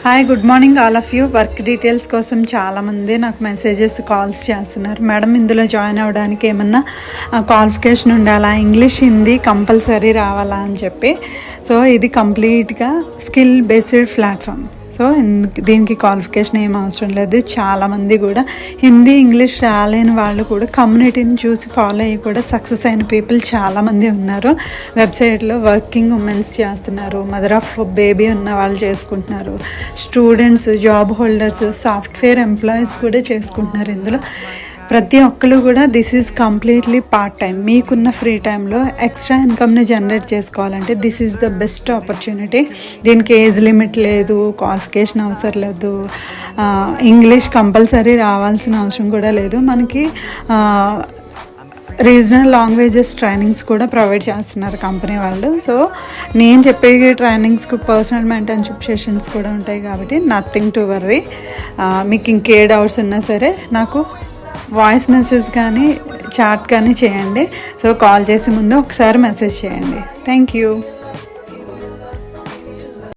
Hi, good morning all of you. Work details కోసం చాలామంది నాకు మెసేజెస్, కాల్స్ చేస్తున్నారు. మేడం, ఇందులో జాయిన్ అవ్వడానికి ఏమన్నా క్వాలిఫికేషన్ ఉండాలా, ఇంగ్లీష్, హిందీ కంపల్సరీ రావాలా అని చెప్పి. సో ఇది కంప్లీట్గా స్కిల్ బేస్డ్ ప్లాట్ఫామ్. సో దీనికి క్వాలిఫికేషన్ ఏం అవసరం లేదు. చాలామంది కూడా హిందీ, ఇంగ్లీష్ రాలేని వాళ్ళు కూడా కమ్యూనిటీని చూసి ఫాలో అయ్యి కూడా సక్సెస్ అయిన పీపుల్ చాలామంది ఉన్నారు. వెబ్సైట్లో వర్కింగ్ ఉమెన్స్ చేస్తున్నారు, మదర్ ఆఫ్ బేబీ ఉన్న వాళ్ళు చేసుకుంటున్నారు, students, job holders, software employees కూడా చేసుకుంటున్నారు. ఇందులో ప్రతి ఒక్కరు కూడా this is completely part time. మీకున్న ఫ్రీ టైంలో ఎక్స్ట్రా ఇన్కమ్ని జనరేట్ చేసుకోవాలంటే this is the best opportunity. దీనికి ఏజ్ లిమిట్ లేదు, క్వాలిఫికేషన్ అవసరం లేదు, ఇంగ్లీష్ కంపల్సరీ రావాల్సిన అవసరం కూడా లేదు. మనకి రీజనల్ లాంగ్వేజెస్ ట్రైనింగ్స్ కూడా ప్రొవైడ్ చేస్తున్నారు కంపెనీ వాళ్ళు. సో నేను చెప్పే ట్రైనింగ్స్కి పర్సనల్ మెంటర్షిప్ సెషన్స్ కూడా ఉంటాయి కాబట్టి నథింగ్ టు వర్రీ. మీకు ఇంకే డౌట్స్ ఉన్నా సరే నాకు వాయిస్ మెసేజ్ కానీ చాట్ కానీ చేయండి. సో కాల్ చేసే ముందు ఒకసారి మెసేజ్ చేయండి. Thank you.